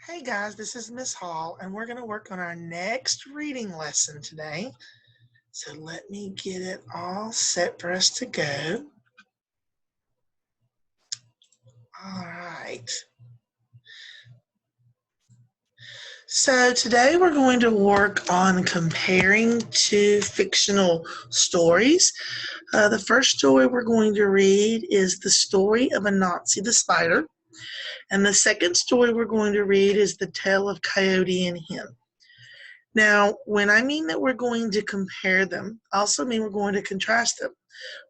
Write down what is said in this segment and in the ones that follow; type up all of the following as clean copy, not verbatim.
Hey guys, this is Miss Hall, and we're going to work on our next reading lesson today. So let me get it all set for us to go. All right. So today we're going to work on comparing two fictional stories. The first story we're going to read is the story of Anansi the Spider. And the second story we're going to read is the tale of Coyote and Hen. Now, when I mean that we're going to compare them, I also mean we're going to contrast them.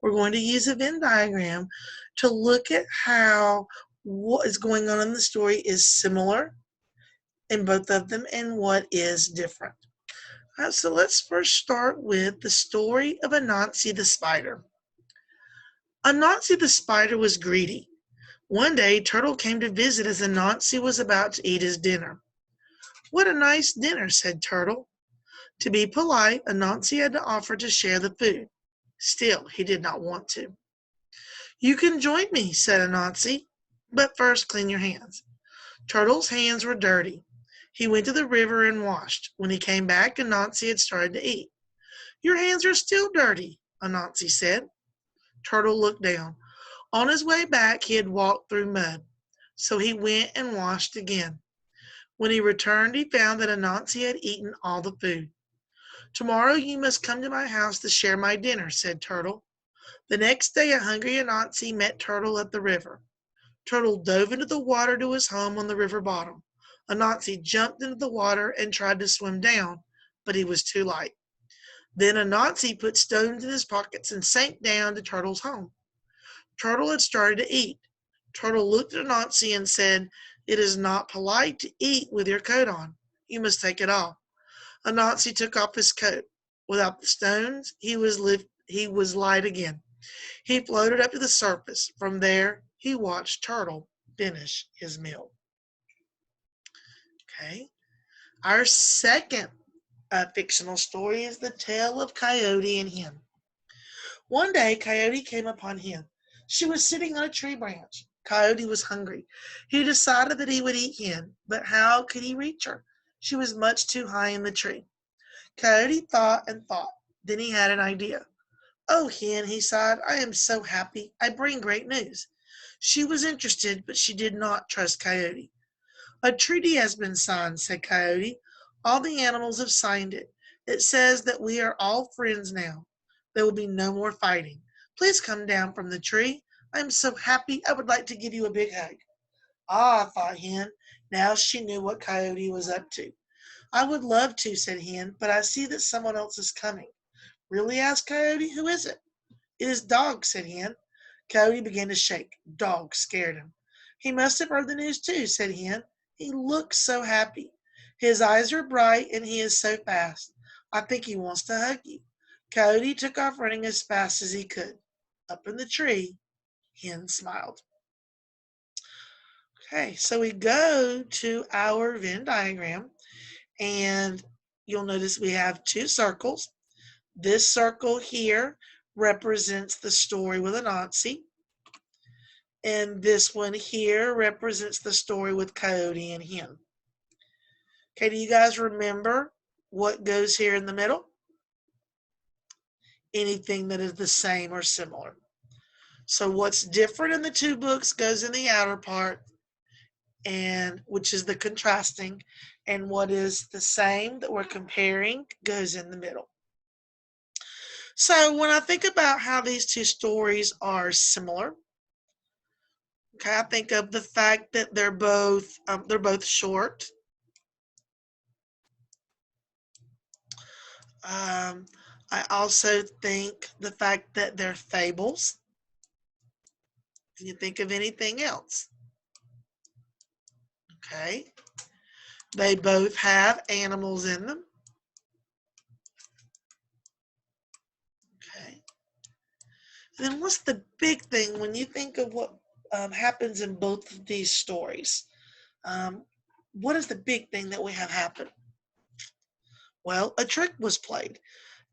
We're going to use a Venn diagram to look at how what is going on in the story is similar in both of them and what is different. So let's first start with the story of Anansi the Spider. Anansi the Spider was greedy. One day, Turtle came to visit as Anansi was about to eat his dinner. "What a nice dinner," said Turtle. To be polite, Anansi had to offer to share the food. Still, he did not want to. "You can join me," said Anansi, "but first clean your hands." Turtle's hands were dirty. He went to the river and washed. When he came back, Anansi had started to eat. "Your hands are still dirty," Anansi said. Turtle looked down. On his way back, he had walked through mud, so he went and washed again. When he returned, he found that Anansi had eaten all the food. "Tomorrow you must come to my house to share my dinner," said Turtle. The next day a hungry Anansi met Turtle at the river. Turtle dove into the water to his home on the river bottom. Anansi jumped into the water and tried to swim down, but he was too light. Then Anansi put stones in his pockets and sank down to Turtle's home. Turtle had started to eat. Turtle looked at Anansi and said, "It is not polite to eat with your coat on. You must take it off." Anansi took off his coat. Without the stones, he was light again. He floated up to the surface. From there, he watched Turtle finish his meal. Okay. Our second fictional story is the tale of Coyote and Hen. One day, Coyote came upon Hen. She was sitting on a tree branch. Coyote was hungry. He decided that he would eat Hen, but how could he reach her? She was much too high in the tree. Coyote thought and thought. Then he had an idea. "Oh, Hen," he sighed, "I am so happy. I bring great news." She was interested, but she did not trust Coyote. "A treaty has been signed," said Coyote. "All the animals have signed it. It says that we are all friends now. There will be no more fighting. Please come down from the tree. I am so happy. I would like to give you a big hug." Ah, thought Hen. Now she knew what Coyote was up to. "I would love to," said Hen, "but I see that someone else is coming." "Really?" asked Coyote. "Who is it?" "It is Dog," said Hen. Coyote began to shake. Dog scared him. "He must have heard the news too," said Hen. "He looks so happy. His eyes are bright and he is so fast. I think he wants to hug you." Coyote took off running as fast as he could. Up in the tree, Hen smiled. Okay, so we go to our Venn diagram, and you'll notice we have two circles. This circle here represents the story with Anansi. And this one here represents the story with Coyote and Hen. Okay, do you guys remember what goes here in the middle? Anything that is the same or similar. So what's different in the two books goes in the outer part, and which is the contrasting, and what is the same that we're comparing goes in the middle. So when I think about how these two stories are similar, okay, I think of the fact that they're both short. I also think the fact that they're fables. Can you think of anything else? Okay. They both have animals in them. Okay. And then what's the big thing when you think of what happens in both of these stories? What is the big thing that we have happen? Well, a trick was played.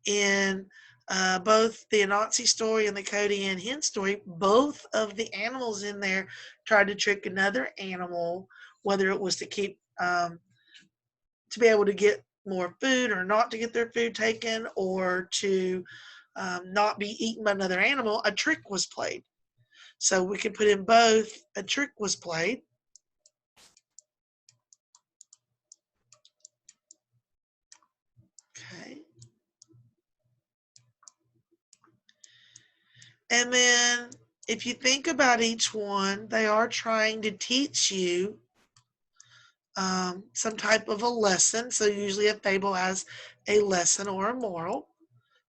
In both the Anansi story and the Coyote and Hen story, both of the animals in there tried to trick another animal whether it was to keep to be able to get more food or not to get their food taken or to not be eaten by another animal, a trick was played. So we could put in both, a trick was played. Okay. And then if you think about each one, they are trying to teach you some type of a lesson. So usually a fable has a lesson or a moral.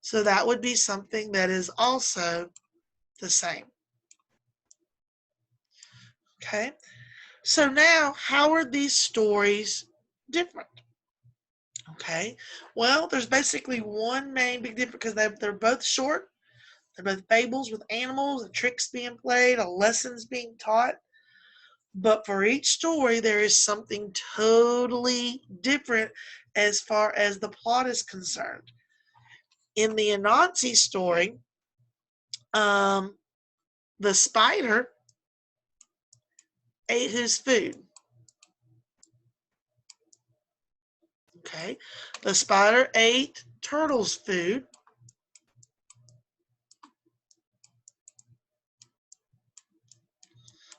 So that would be something that is also the same. Okay. So now, how are these stories different? Okay. Well, there's basically one main big difference because they're both short. They're both fables with animals, a tricks being played, a lessons being taught. But for each story, there is something totally different as far as the plot is concerned. In the Anansi story, the spider ate whose food? Okay, the spider ate Turtle's food.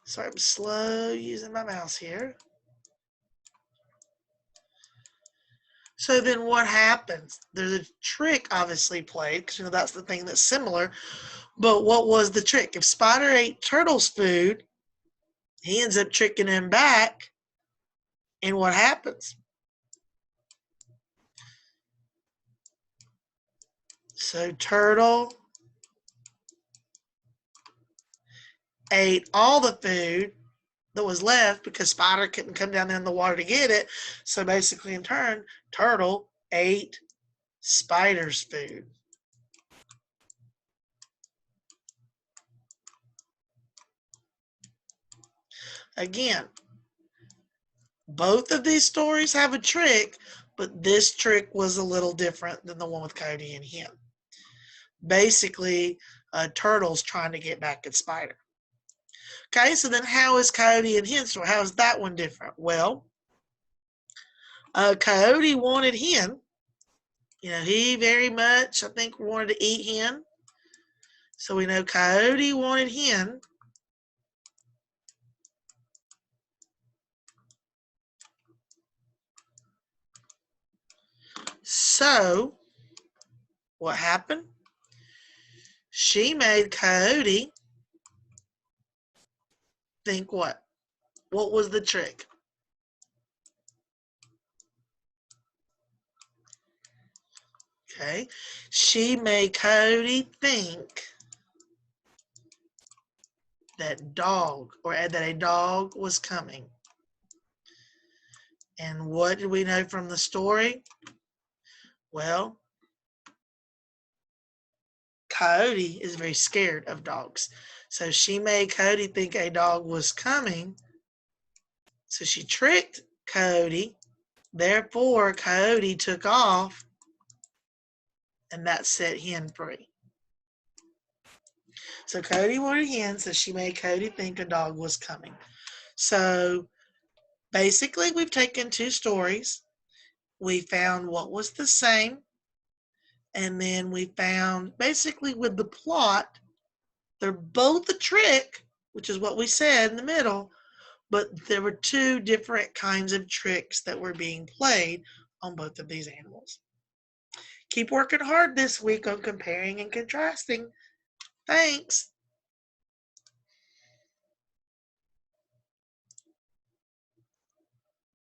Sorry, I'm slow using my mouse here. So then what happens? There's a trick obviously played because that's the thing that's similar. But what was the trick? If Spider ate Turtle's food, he ends up tricking him back. And what happens? So Turtle ate all the food that was left because Spider couldn't come down there in the water to get it. So basically, in turn, Turtle ate Spider's food. Again, both of these stories have a trick, but this trick was a little different than the one with Coyote and Hen. Basically, Turtle's trying to get back at Spider. Okay, so then how is Coyote and Hen story? How is that one different? Well, Coyote wanted Hen. He very much, I think, wanted to eat Hen. So we know Coyote wanted Hen. So what happened? She made Coyote think what? What was the trick? Okay. She made Coyote think that a dog was coming. And what did we know from the story? Well, Coyote is very scared of dogs. So she made Coyote think a dog was coming. So she tricked Coyote. Therefore, Coyote took off, and that set Hen free. So Coyote wanted Hen, so she made Coyote think a dog was coming. So basically, we've taken two stories. We found what was the same, and then we found basically with the plot, they're both a trick, which is what we said in the middle, but there were two different kinds of tricks that were being played on both of these animals. Keep working hard this week on comparing and contrasting. Thanks.